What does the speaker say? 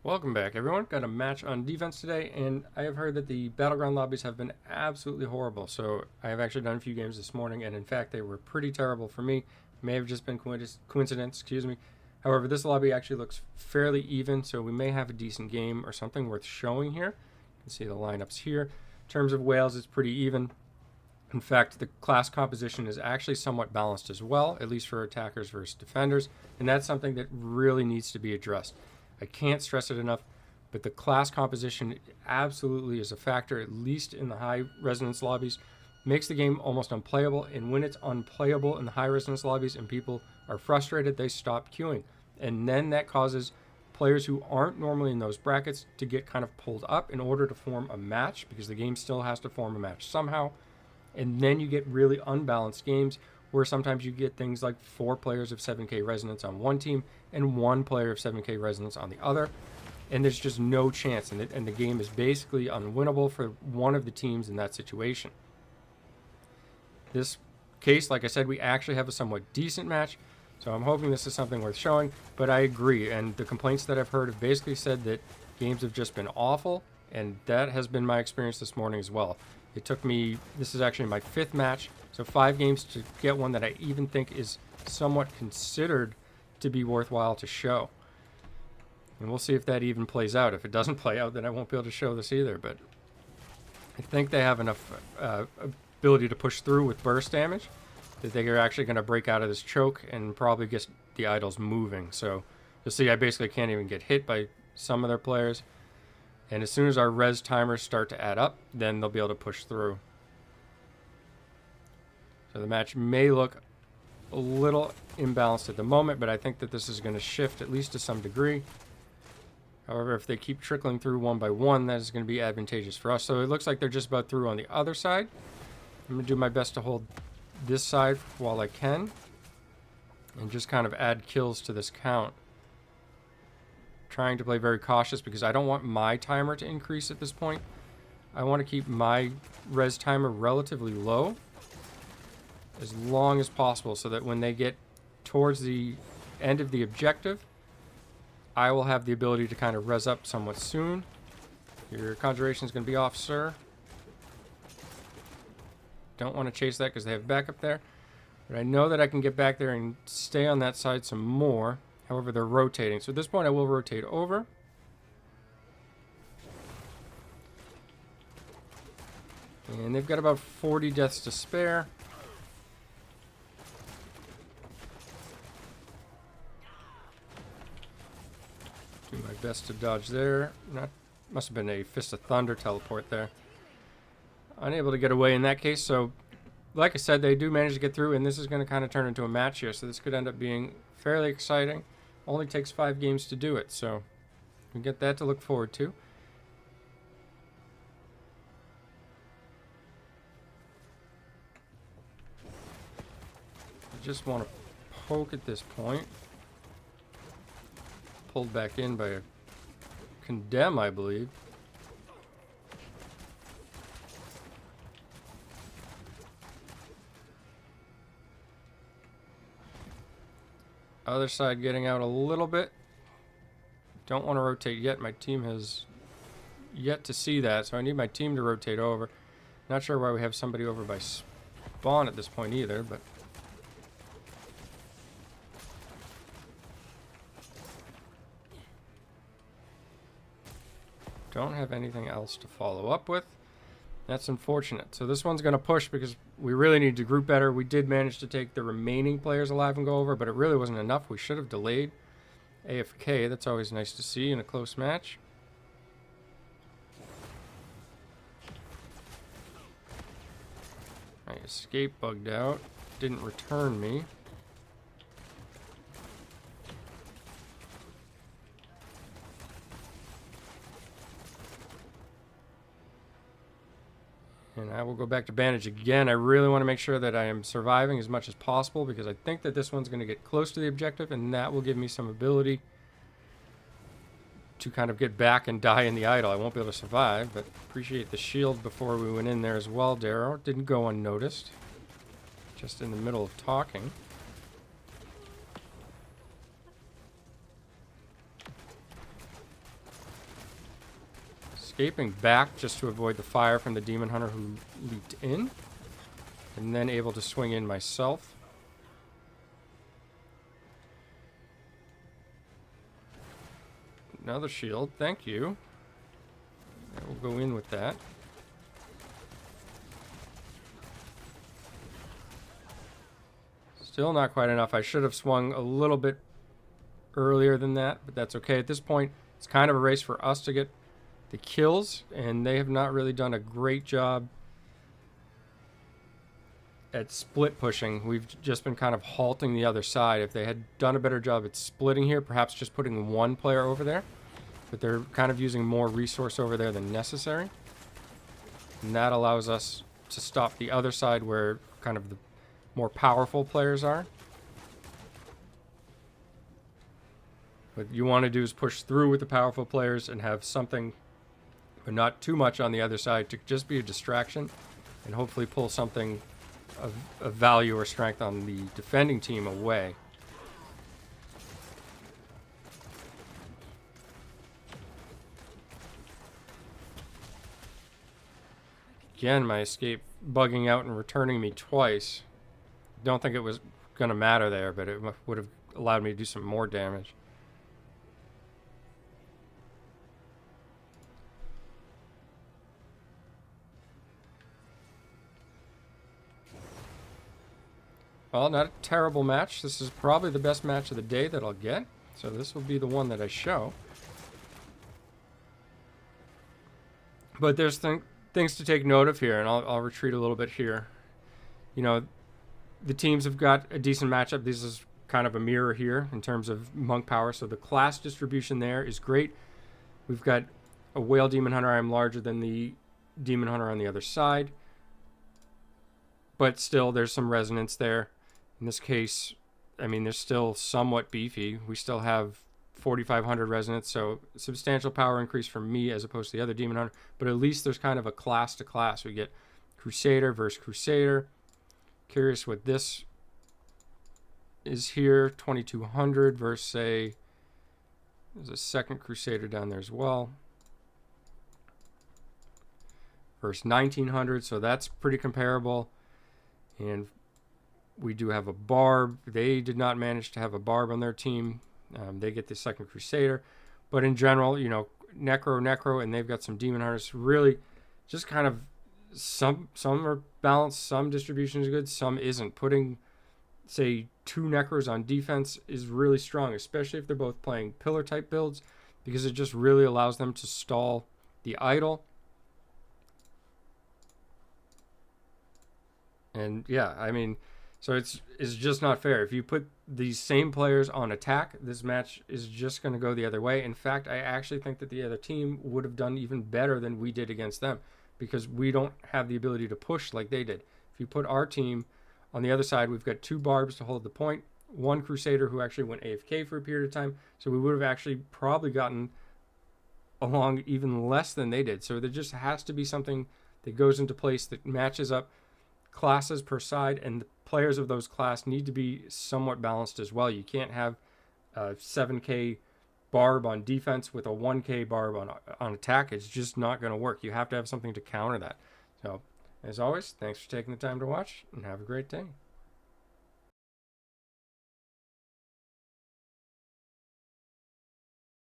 Welcome back, everyone. Got a match on defense today, and I have heard that the Battleground lobbies have been absolutely horrible. So I have actually done a few games this morning, and in fact, they were pretty terrible for me. May have just been coincidence, excuse me. However, this lobby actually looks fairly even, so we may have a decent game or something worth showing here. You can see the lineups here. In terms of whales, it's pretty even. In fact, the class composition is actually somewhat balanced as well, at least for attackers versus defenders, and that's something that really needs to be addressed. I can't stress it enough, but the class composition absolutely is a factor, at least in the high resonance lobbies. Makes the game almost unplayable, and when it's unplayable in the high resonance lobbies and people are frustrated, they stop queuing. And then that causes players who aren't normally in those brackets to get kind of pulled up in order to form a match, because the game still has to form a match somehow. And then you get really unbalanced games where sometimes you get things like 4 players of 7K resonance on one team and 1 player of 7K resonance on the other. And there's just no chance. And the game is basically unwinnable for one of the teams in that situation. This case, like I said, we actually have a somewhat decent match. So I'm hoping this is something worth showing. But I agree. And the complaints that I've heard have basically said that games have just been awful. And that has been my experience this morning as well. It took me, this is actually my 5th match, so 5 games to get one that I even think is somewhat considered to be worthwhile to show. And we'll see if that even plays out. If it doesn't play out, then I won't be able to show this either. But I think they have enough ability to push through with burst damage that they are actually going to break out of this choke and probably get the idols moving. So you'll see I basically can't even get hit by some of their players. And as soon as our res timers start to add up, then they'll be able to push through. So the match may look a little imbalanced at the moment, but I think that this is going to shift at least to some degree. However, if they keep trickling through one by one, that is going to be advantageous for us. So it looks like they're just about through on the other side. I'm going to do my best to hold this side while I can and just kind of add kills to this count. Trying to play very cautious because I don't want my timer to increase at this point. I want to keep my res timer relatively low as long as possible so that when they get towards the end of the objective, I will have the ability to kind of res up somewhat soon. Your conjuration is going to be off, sir. Don't want to chase that because they have backup there. But I know that I can get back there and stay on that side some more. However, they're rotating. So at this point, I will rotate over. And they've got about 40 deaths to spare. Do my best to dodge there. Must have been a Fist of Thunder teleport there. Unable to get away in that case. So, like I said, they do manage to get through. And this is going to kind of turn into a match here. So this could end up being fairly exciting. Only takes 5 games to do it, so we get that to look forward to. I just want to poke at this point. Pulled back in by a condemn, I believe. Other side getting out a little bit. Don't want to rotate yet. My team has yet to see that, so I need my team to rotate over. Not sure why we have somebody over by spawn at this point either, but don't have anything else to follow up with. That's unfortunate. So this one's going to push because we really need to group better. We did manage to take the remaining players alive and go over, but it really wasn't enough. We should have delayed AFK. That's always nice to see in a close match. My escape bugged out. Didn't return me. And I will go back to bandage again. I really want to make sure that I am surviving as much as possible because I think that this one's going to get close to the objective and that will give me some ability to kind of get back and die in the idol. I won't be able to survive, but appreciate the shield before we went in there as well, Darrow. Didn't go unnoticed. Just in the middle of talking. escaping back just to avoid the fire from the demon hunter who leaped in. And then able to swing in myself. Another shield, thank you. I will go in with that. Still not quite enough. I should have swung a little bit earlier than that, but that's okay. At this point, it's kind of a race for us to get the kills, and they have not really done a great job at split pushing. We've just been kind of halting the other side. If they had done a better job at splitting here, perhaps just putting one player over there, but they're kind of using more resource over there than necessary. And that allows us to stop the other side where kind of the more powerful players are. What you want to do is push through with the powerful players and have something, but not too much on the other side, to just be a distraction and hopefully pull something of value or strength on the defending team away. Again, my escape bugging out and returning me twice. Don't think it was going to matter there, but it would have allowed me to do some more damage. Well, not a terrible match. This is probably the best match of the day that I'll get. So this will be the one that I show. But there's things to take note of here, and I'll retreat a little bit here. You know, the teams have got a decent matchup. This is kind of a mirror here in terms of monk power. So the class distribution there is great. We've got a whale demon hunter. I'm larger than the demon hunter on the other side. But still, there's some resonance there. In this case, I mean, they're still somewhat beefy. We still have 4,500 resonance, so substantial power increase for me as opposed to the other demon hunter. But at least there's kind of a class to class. We get Crusader versus Crusader. Curious what this is here. 2,200 versus, say, there's a second Crusader down there as well. Versus 1,900, so that's pretty comparable. And we do have a barb. They did not manage to have a barb on their team. They get the second Crusader. But in general, you know, Necro, and they've got some Demon Hunters. Really just kind of some are balanced, some distribution is good, some isn't. Putting, say, 2 Necros on defense is really strong, especially if they're both playing pillar-type builds, because it just really allows them to stall the idol. And yeah, I mean, so it's just not fair. If you put these same players on attack, this match is just going to go the other way. In fact, I actually think that the other team would have done even better than we did against them, because we don't have the ability to push like they did. If you put our team on the other side, we've got 2 barbs to hold the point, 1 Crusader who actually went AFK for a period of time, so we would have actually probably gotten along even less than they did. So there just has to be something that goes into place that matches up classes per side, and the players of those class need to be somewhat balanced as well. You can't have a 7k barb on defense with a 1k barb on attack. It's just not going to work. You have to have something to counter that. So, as always, thanks for taking the time to watch, and have a great day.